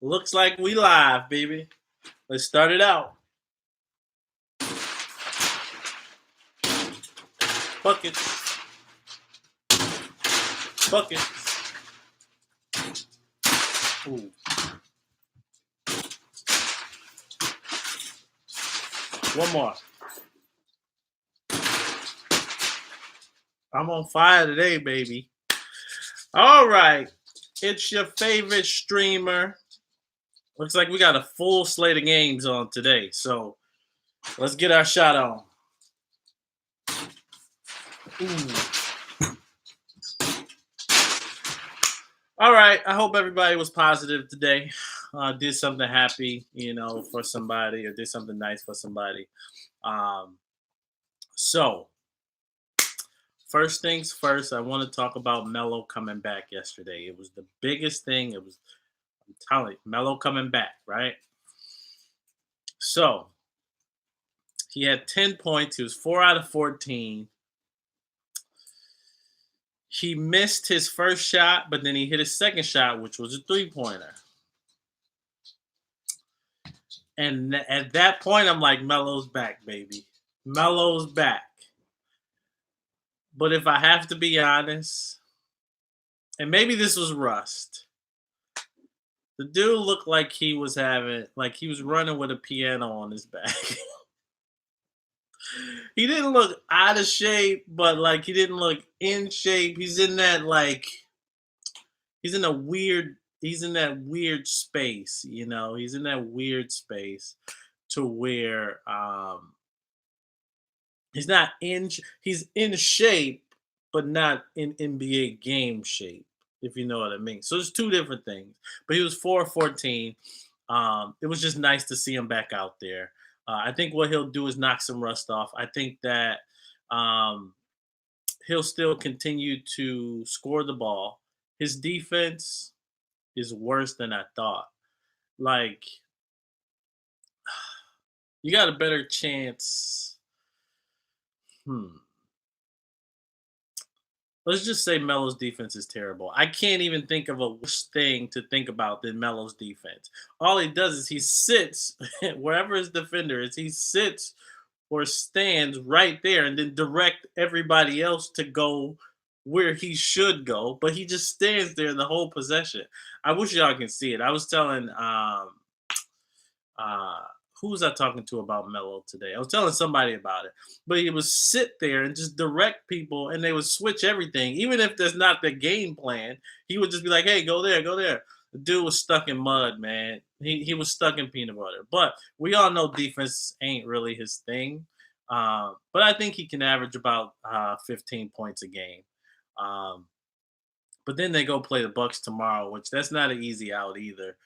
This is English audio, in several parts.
Looks like we live, baby. Let's start it out. Buckets. Buckets. Ooh. One more. I'm on fire today, baby. All right. It's your favorite streamer. Looks like we got a full slate of games on today. So let's get our shot on. All right. I hope everybody was positive today. Did something happy, for somebody, or did something nice for somebody. So, first things first, I want to talk about Melo coming back yesterday. It was the biggest thing. I'm telling you, Melo coming back, right? So, he had 10 points. He was 4 out of 14. He missed his first shot, but then he hit his second shot, which was a three-pointer. And at that point, I'm like, Melo's back, baby. Melo's back. But if I have to be honest, and maybe this was rust, the dude looked like he was running with a piano on his back. He didn't look out of shape, but he didn't look in shape. He's in that weird space, He's in that weird space to where he's in shape, but not in NBA game shape, if you know what I mean. So it's two different things. But he was 4-14. It was just nice to see him back out there. I think what he'll do is knock some rust off. I think that he'll still continue to score the ball. His defense is worse than I thought. You got a better chance. Let's just say Melo's defense is terrible. I can't even think of a worse thing to think about than Melo's defense. All he does is he sits wherever his defender is. He sits or stands right there and then direct everybody else to go where he should go. But he just stands there the whole possession. I wish y'all can see it. I was telling who was I talking to about Melo today? I was telling somebody about it. But he would sit there and just direct people, and they would switch everything. Even if there's not the game plan, he would just be like, hey, go there, go there. The dude was stuck in mud, man. He was stuck in peanut butter. But we all know defense ain't really his thing. But I think he can average about 15 points a game. But then they go play the Bucks tomorrow, which that's not an easy out either.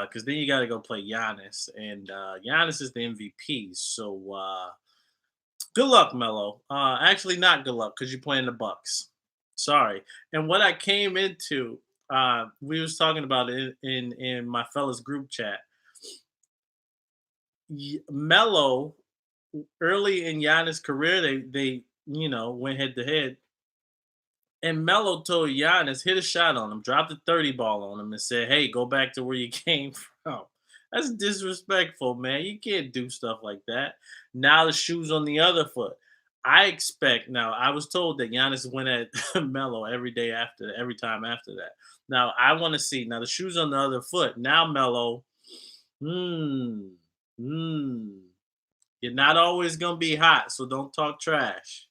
Because then you got to go play Giannis, and Giannis is the MVP. So good luck, Melo. Actually, not good luck because you're playing the Bucks. Sorry. And what I came into, we was talking about it in my fellas group chat. Melo, early in Giannis' career, they went head to head. And Melo told Giannis, hit a shot on him, dropped a 30 ball on him, and said, hey, go back to where you came from. That's disrespectful, man. You can't do stuff like that. Now the shoe's on the other foot. I was told that Giannis went at Melo every time after that. Now, I want to see. Now, the shoe's on the other foot. Now, Melo, you're not always going to be hot, so don't talk trash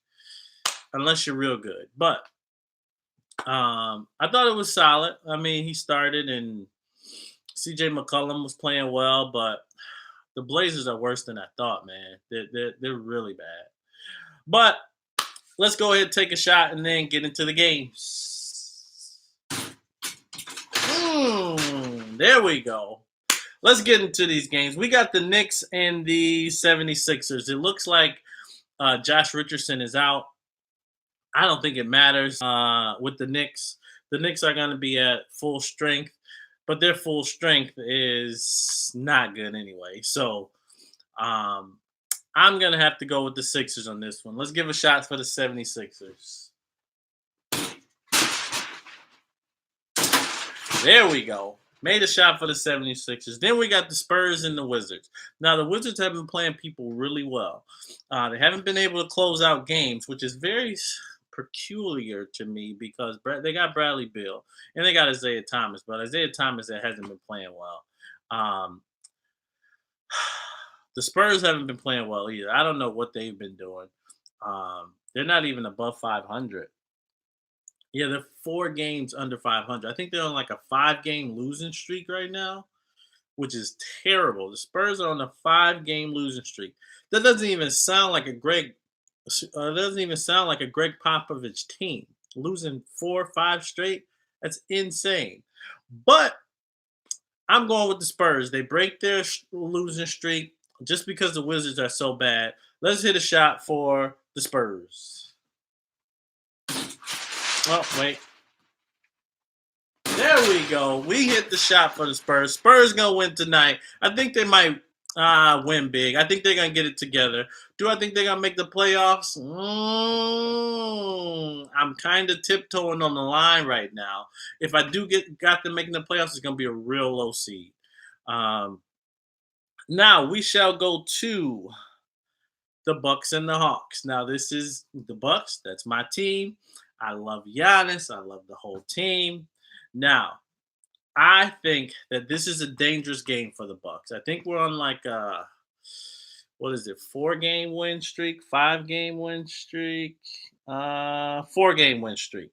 unless you're real good. But I thought it was solid. I mean, he started and CJ McCollum was playing well, but the Blazers are worse than I thought, man. They're really bad. But let's go ahead and take a shot and then get into the games. There we go. Let's get into these games. We got the Knicks and the 76ers. It looks like Josh Richardson is out. I don't think it matters with the Knicks. The Knicks are going to be at full strength, but their full strength is not good anyway. So I I'm going to have to go with the Sixers on this one. Let's give a shot for the 76ers. There we go. Made a shot for the 76ers. Then we got the Spurs and the Wizards. Now, the Wizards have been playing people really well. They haven't been able to close out games, which is very peculiar to me because they got Bradley Beal and they got Isaiah Thomas, but Isaiah Thomas that hasn't been playing well. Um, the Spurs haven't been playing well either. I don't know what they've been doing. They're not even above 500. Yeah, they're 4 games under 500. I think they're on like a 5-game losing streak right now, which is terrible. The Spurs are on a 5-game losing streak. That doesn't even sound like a Greg Popovich team. Losing 4 or 5 straight, that's insane. But I'm going with the Spurs. They break their losing streak just because the Wizards are so bad. Let's hit a shot for the Spurs. Oh, wait. There we go. We hit the shot for the Spurs. Spurs going to win tonight. I think they might win big. I think they're going to get it together. Do I think they're going to make the playoffs? I'm kind of tiptoeing on the line right now. If I do got them making the playoffs, it's going to be a real low seed. Now we shall go to the Bucks and the Hawks. Now this is the Bucks. That's my team. I love Giannis. I love the whole team. Now, I think that this is a dangerous game for the Bucks. I think we're on like a 4-game win streak, 5-game win streak, 4-game win streak.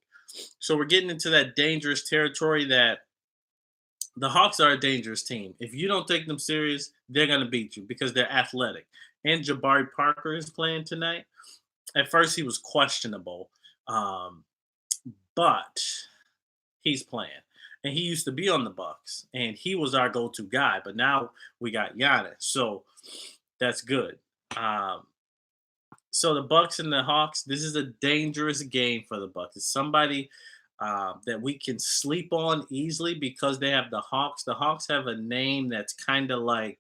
So we're getting into that dangerous territory that the Hawks are a dangerous team. If you don't take them serious, they're going to beat you because they're athletic. And Jabari Parker is playing tonight. At first, he was questionable, but he's playing. And he used to be on the Bucks, and he was our go-to guy. But now we got Giannis, so that's good. So the Bucks and the Hawks, this is a dangerous game for the Bucks. It's somebody that we can sleep on easily because they have the Hawks. The Hawks have a name that's kind of like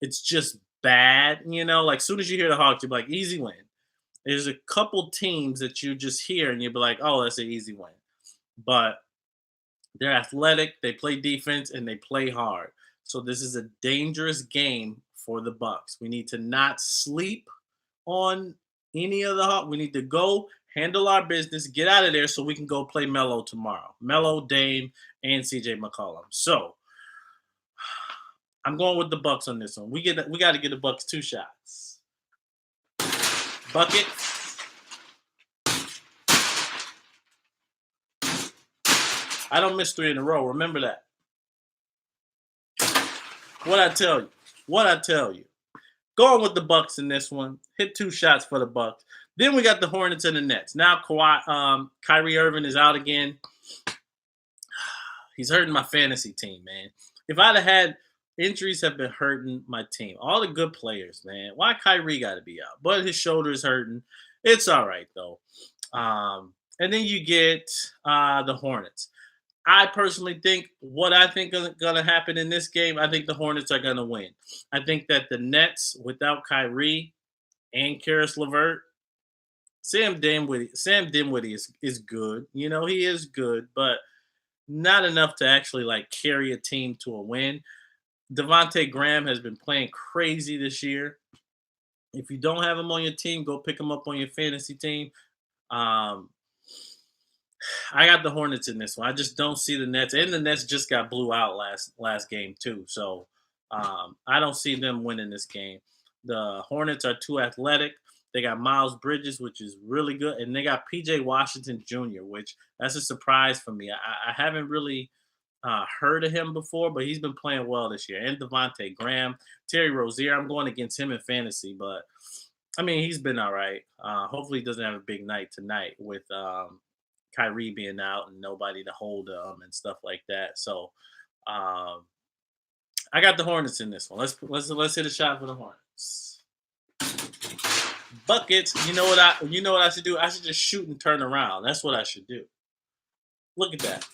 it's just bad, Like soon as you hear the Hawks, you're like easy win. There's a couple teams that you just hear and you'll be like, oh, that's an easy win. But they're athletic, they play defense, and they play hard. So this is a dangerous game for the Bucks. We need to not sleep on any of the Hawks. We need to go handle our business, get out of there so we can go play Melo tomorrow. Melo, Dame, and CJ McCollum. So I'm going with the Bucks on this one. We got to get the Bucks 2 shots. Bucket. I don't miss 3 in a row. Remember that. What I tell you. Going with the Bucks in this one. Hit 2 shots for the Bucks. Then we got the Hornets and the Nets. Now Kyrie Irving is out again. He's hurting my fantasy team, man. If I'd have had injuries have been hurting my team. All the good players, man. Why Kyrie got to be out? But his shoulder is hurting. It's all right, though. And then you get the Hornets. I personally think what I think is going to happen in this game, I think the Hornets are going to win. I think that the Nets, without Kyrie and Karis LeVert, Sam Dinwiddie is good. He is good, but not enough to actually like carry a team to a win. Devontae Graham has been playing crazy this year. If you don't have him on your team, go pick him up on your fantasy team. I got the Hornets in this one. I just don't see the Nets, and the Nets just got blew out last game too. So I don't see them winning this game. The Hornets are too athletic. They got Miles Bridges, which is really good, and they got PJ Washington Jr., which that's a surprise for me. I haven't really heard of him before, but he's been playing well this year. And Devontae Graham, Terry Rozier. I'm going against him in fantasy, but I mean he's been all right. Hopefully he doesn't have a big night tonight with Kyrie being out and nobody to hold him and stuff like that. So I got the Hornets in this one. Let's hit a shot for the Hornets. Buckets. You know what I should do? I should just shoot and turn around. That's what I should do. Look at that.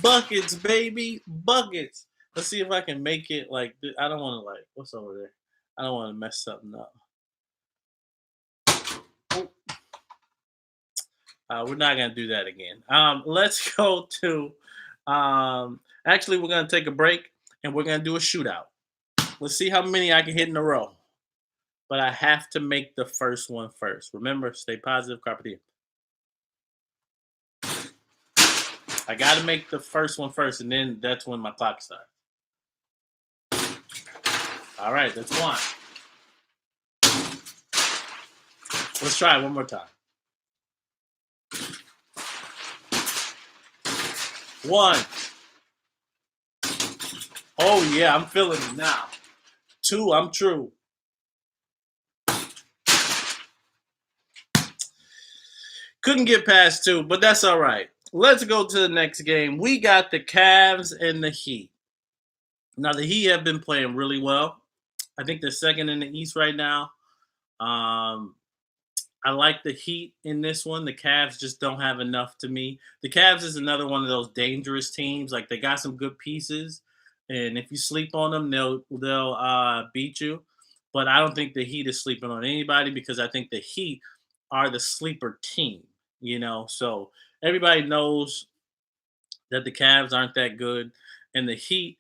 Buckets, baby. Buckets. Let's see if I can make it like I don't want to what's over there? I don't want to mess something up. Oh, we're not gonna do that again. Let's go to. Actually, we're gonna take a break and we're gonna do a shootout. Let's see how many I can hit in a row. But I have to make the first one first. Remember, stay positive, carpe diem. I got to make the first one first, and then that's when my clock starts. All right, that's one. Let's try it one more time. One. Oh, yeah, I'm feeling it now. Two, I'm true. Couldn't get past two, but that's all right. Let's go to the next game. We got the Cavs and the Heat. Now, the Heat have been playing really well. I think they're second in the East right now. Um, I like the Heat in this one. The Cavs just don't have enough to me. The Cavs is another one of those dangerous teams. Like they got some good pieces, and if you sleep on them, they'll beat you. But I don't think the Heat is sleeping on anybody because I think the Heat are the sleeper team. So everybody knows that the Cavs aren't that good, and the Heat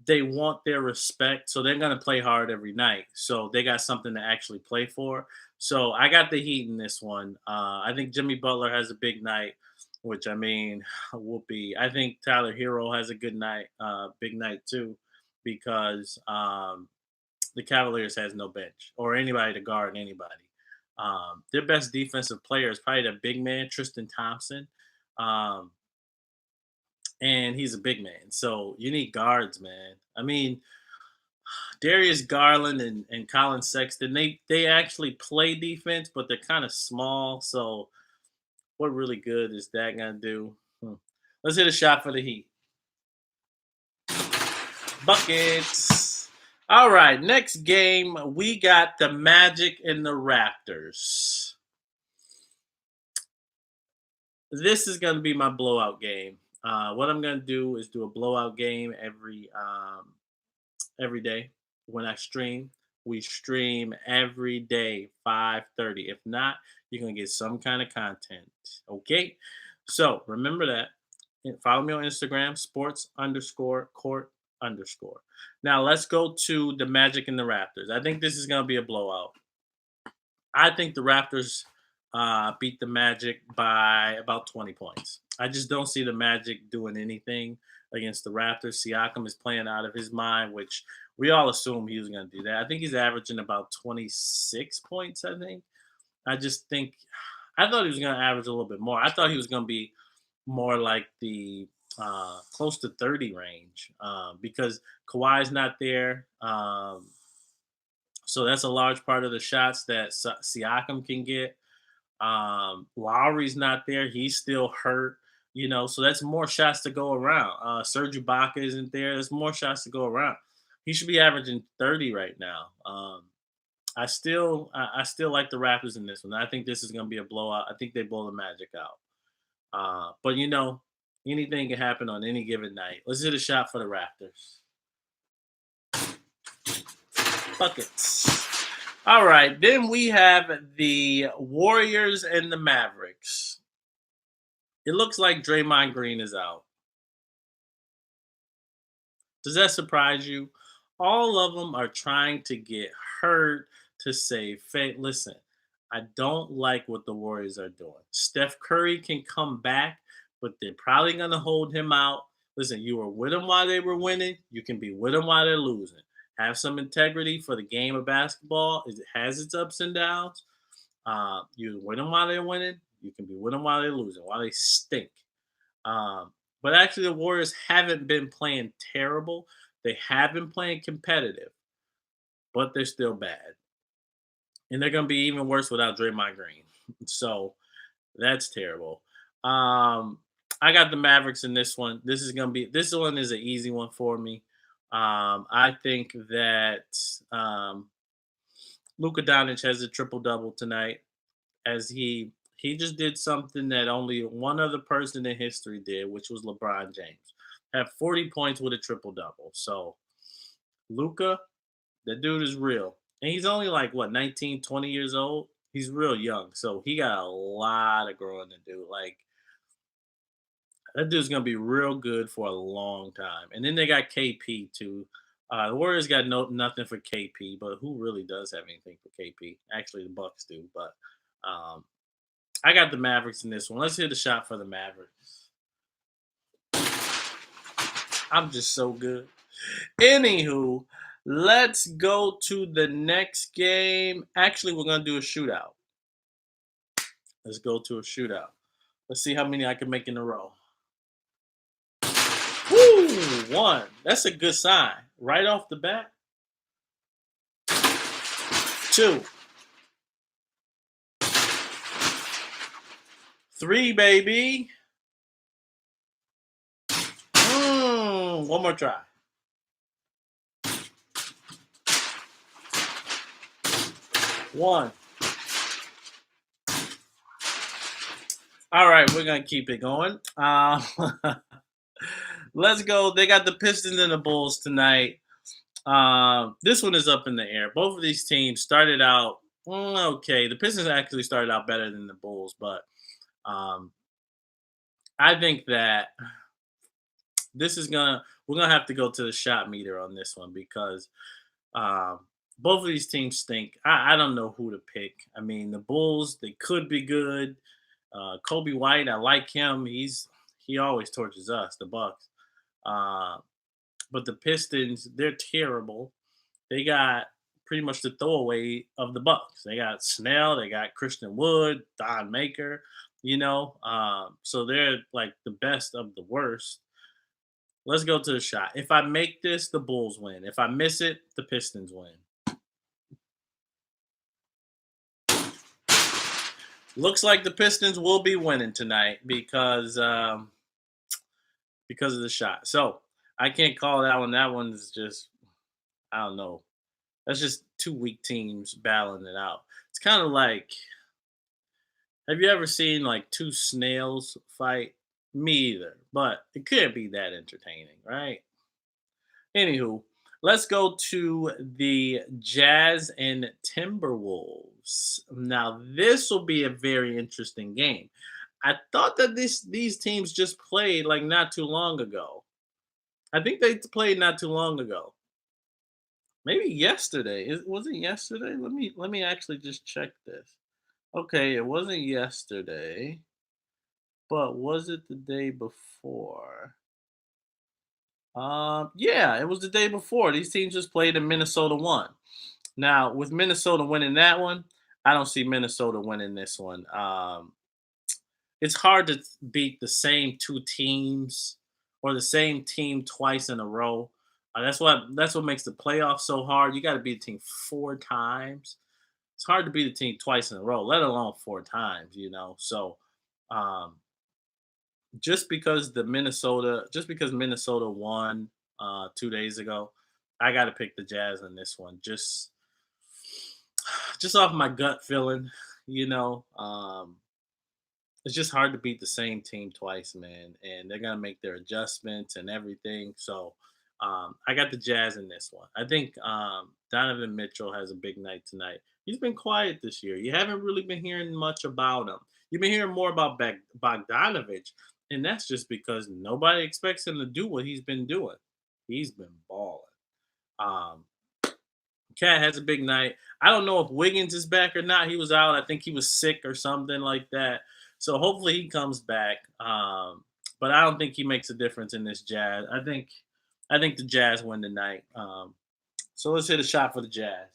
they want their respect, so they're gonna play hard every night. So they got something to actually play for. So I got the Heat in this one. I think Jimmy Butler has a big night, which I mean, whoopee. I think Tyler Hero has a good night, big night too, because the Cavaliers has no bench or anybody to guard anybody. Their best defensive player is probably the big man, Tristan Thompson. Um, and he's a big man. So you need guards, man. I mean, Darius Garland and Colin Sexton, they actually play defense, but they're kind of small. So what really good is that gonna do? Let's hit a shot for the Heat. Buckets. All right, next game we got the Magic and the Raptors. This is gonna be my blowout game. What I'm gonna do is do a blowout game every day when I stream. We stream every day, 5:30. If not, you're gonna get some kind of content. Okay. So remember that. And follow me on Instagram, sports underscore court underscore. Now let's go to the Magic and the Raptors. I think this is gonna be a blowout. I think the Raptors beat the Magic by about 20 points. I just don't see the Magic doing anything against the Raptors. Siakam is playing out of his mind, which we all assume he was going to do that. I think he's averaging about 26 points, I think. I just think, I thought he was going to average a little bit more. I thought he was going to be more like the close to 30 range because Kawhi's not there. So that's a large part of the shots that Siakam can get. Lowry's not there; he's still hurt. So that's more shots to go around. Serge Ibaka isn't there. There's more shots to go around. He should be averaging 30 right now. I still like the Raptors in this one. I think this is going to be a blowout. I think they blow the Magic out. But anything can happen on any given night. Let's hit a shot for the Raptors. Buckets. All right, then we have the Warriors and the Mavericks. It looks like Draymond Green is out. Does that surprise you? All of them are trying to get hurt to save face. Listen, I don't like what the Warriors are doing. Steph Curry can come back, but they're probably going to hold him out. Listen, you were with them while they were winning. You can be with them while they're losing. Have some integrity for the game of basketball. It has its ups and downs. You win them while they're winning. You can be with them while they're losing, while they stink. But actually, the Warriors haven't been playing terrible. They have been playing competitive, but they're still bad. And they're going to be even worse without Draymond Green. So that's terrible. I got the Mavericks in this one. This one is an easy one for me. I think that Luka Doncic has a triple double tonight, as he just did something that only one other person in history did, which was LeBron James. Have 40 points with a triple double. So Luka, that dude is real. And he's only like what 19, 20 years old. He's real young, so he got a lot of growing to do. Like that dude's gonna be real good for a long time. And then they got KP too. The Warriors got nothing for KP, but who really does have anything for KP? Actually, the Bucks do. But um, I got the Mavericks in this one. Let's hit a shot for the Mavericks. I'm just so good. Anywho, let's go to the next game. Actually, we're gonna do a shootout. Let's go to a shootout. Let's see how many I can make in a row. Woo! One. That's a good sign. Right off the bat. Two. Three, baby. One more try. One. All right, we're gonna keep it going. Let's go. They got the Pistons and the Bulls tonight. This one is up in the air. Both of these teams started out okay. The Pistons actually started out better than the Bulls, but um, I think that this is gonna we're gonna have to go to the shot meter on this one because um, both of these teams stink. I don't know who to pick. I mean, the Bulls they could be good. Kobe White, I like him. He always tortures us, the Bucks. Uh, but the Pistons, they're terrible. They got pretty much the throwaway of the Bucks. They got Snell, they got Christian Wood, Don Maker. So they're like the best of the worst. Let's go to the shot. If I make this, the Bulls win. If I miss it, the Pistons win. Looks like the Pistons will be winning tonight because of the shot. So I can't call that one. That one's just I don't know. That's just two weak teams battling it out. It's kind of like have you ever seen like two snails fight? Me either, but it could be that entertaining, right? Anywho, let's go to the Jazz and Timberwolves. Now, this will be a very interesting game. I thought that these teams just played like not too long ago. I think they played not too long ago. Maybe yesterday. Was it yesterday? Let me actually just check this. Okay, it wasn't yesterday, but was it the day before? Yeah, it was the day before. These teams just played and Minnesota won. Now, with Minnesota winning that one, I don't see Minnesota winning this one. It's hard to beat the same two teams or the same team twice in a row. That's what makes the playoffs so hard. You got to beat a team four times. It's hard to beat a team twice in a row, let alone four times. So um, just because Minnesota won 2 days ago, I got to pick the Jazz in this one. Just off my gut feeling, you know. It's just hard to beat the same team twice, man. And they're gonna make their adjustments and everything. So I got the Jazz in this one. I think Donovan Mitchell has a big night tonight. He's been quiet this year. You haven't really been hearing much about him. You've been hearing more about Bogdanovich, and that's just because nobody expects him to do what he's been doing. He's been balling. Um, Cat has a big night. I don't know if Wiggins is back or not. He was out. I think he was sick or something like that. So hopefully he comes back. But I don't think he makes a difference in this Jazz. I think the Jazz win tonight. So let's hit a shot for the Jazz.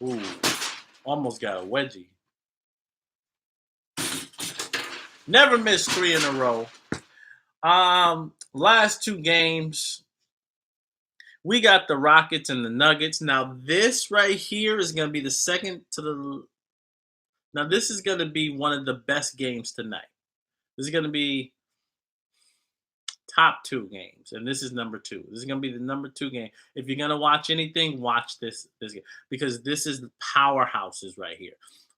Ooh, almost got a wedgie. Never missed three in a row. Last two games, we got the Rockets and the Nuggets. Now, this right here is going to be the second to the. Now, this is going to be one of the best games tonight. This is going to be top two games, and this is number two. This is going to be the number two game. If you're going to watch anything, watch this game because this is the powerhouses right here.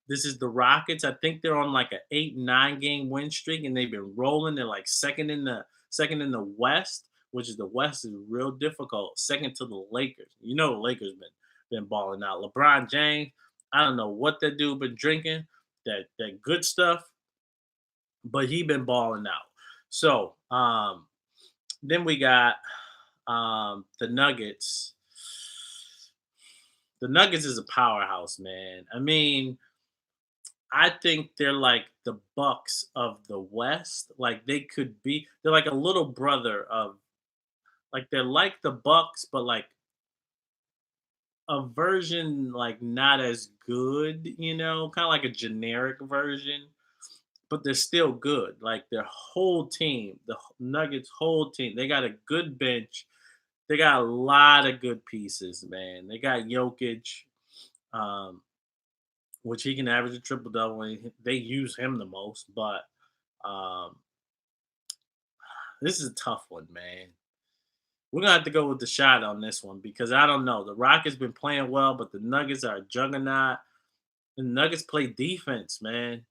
This is the Rockets. I think they're on like an 8-9 game win streak, and they've been rolling. They're like second in the West which is the West, is real difficult. Second to the Lakers. You know the Lakers been balling out. LeBron James, I don't know what that dude been drinking, that good stuff, but he been balling out. So then we got the Nuggets. The Nuggets is a powerhouse, man. I mean, I think they're like the Bucks of the West. Like they could be, they're like a little brother of, like they're like the Bucks, but like a version like not as good, kind of like a generic version, but they're still good. Like their whole team, the Nuggets whole team, they got a good bench. They got a lot of good pieces, man. They got Jokic, um, which he can average a triple double. And they use him the most, but um, this is a tough one, man. We're gonna have to go with the shot on this one because I don't know. The Rockets been playing well, but the Nuggets are a juggernaut. The Nuggets play defense, man.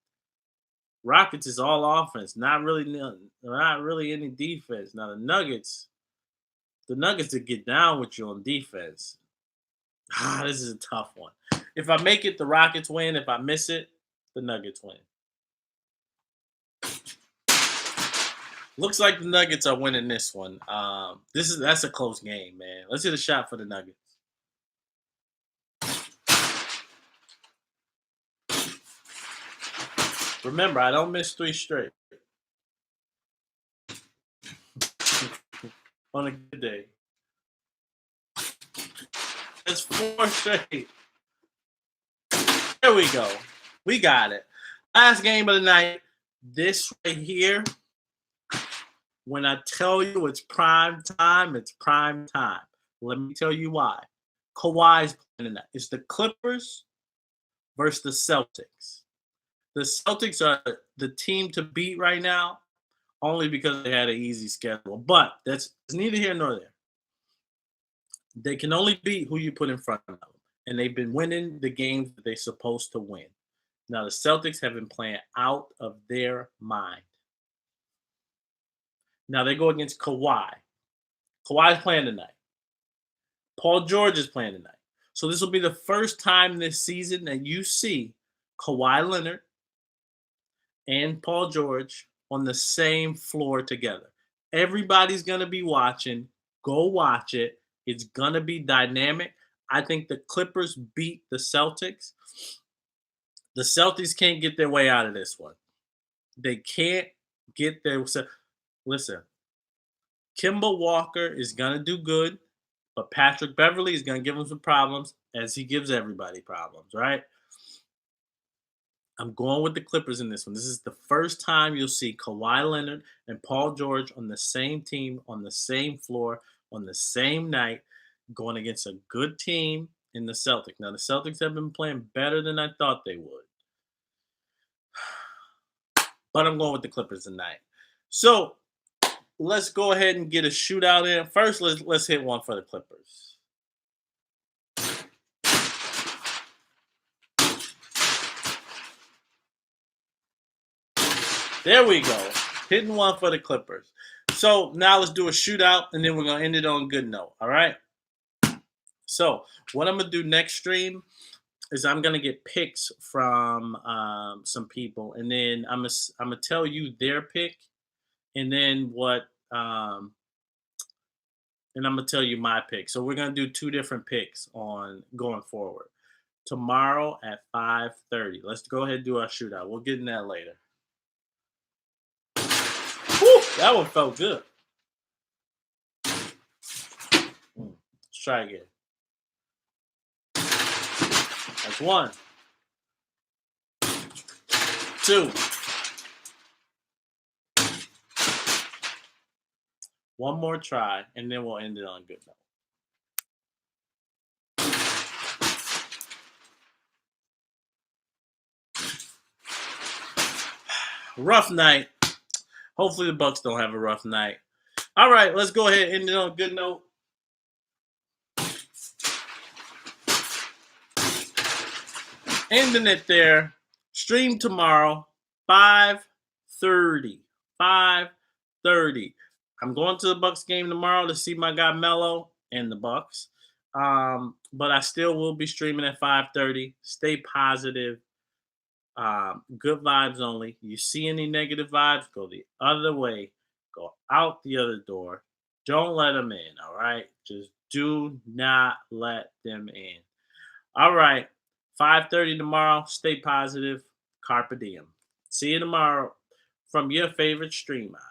Rockets is all offense, not really any defense. Now the Nuggets to get down with you on defense. This is a tough one. If I make it, the Rockets win. If I miss it, the Nuggets win. Looks like the Nuggets are winning this one. That's a close game, man. Let's hit a shot for the Nuggets. Remember, I don't miss 3 straight. On a good day. That's 4 straight. There we go. We got it. Last game of the night. This right here. When I tell you it's prime time, it's prime time. Let me tell you why. Kawhi's playing tonight. It's the Clippers versus the Celtics. The Celtics are the team to beat right now, only because they had an easy schedule. But that's neither here nor there. They can only beat who you put in front of them. And they've been winning the games that they're supposed to win. Now, the Celtics have been playing out of their mind. Now, they go against Kawhi. Kawhi's playing tonight. Paul George is playing tonight. So this will be the first time this season that you see Kawhi Leonard and Paul George on the same floor together. Everybody's going to be watching. Go watch it. It's going to be dynamic. I think the Clippers beat the Celtics. The Celtics can't get their way out of this one. They can't get their... Listen, Kemba Walker is going to do good, but Patrick Beverly is going to give him some problems, as he gives everybody problems, right? I'm going with the Clippers in this one. This is the first time you'll see Kawhi Leonard and Paul George on the same team, on the same floor, on the same night, going against a good team in the Celtics. Now, the Celtics have been playing better than I thought they would. But I'm going with the Clippers tonight. So, let's go ahead and get a shootout in. First, let's hit one for the Clippers. There we go. Hitting one for the Clippers. So now let's do a shootout, and then we're going to end it on a good note. All right? So what I'm going to do next stream is I'm going to get picks from some people, and then I'm going to tell you their pick, and then and I'm going to tell you my pick. So we're going to do 2 different picks on going forward. Tomorrow at 5:30. Let's go ahead and do our shootout. We'll get in that later. Whew, that one felt good. Let's try again. That's 1, 2. One more try, and then we'll end it on a good note. Rough night. Hopefully the Bucks don't have a rough night. All right, let's go ahead and end it on a good note. Ending it there. Stream tomorrow, 5:30. 5:30. I'm going to the Bucks game tomorrow to see my guy Mello and the Bucks. But I still will be streaming at 5:30. Stay positive. Good vibes only. You see any negative vibes, go the other way. Go out the other door. Don't let them in. All right. Just do not let them in. All right. 5:30 tomorrow. Stay positive. Carpe diem. See you tomorrow from your favorite streamer.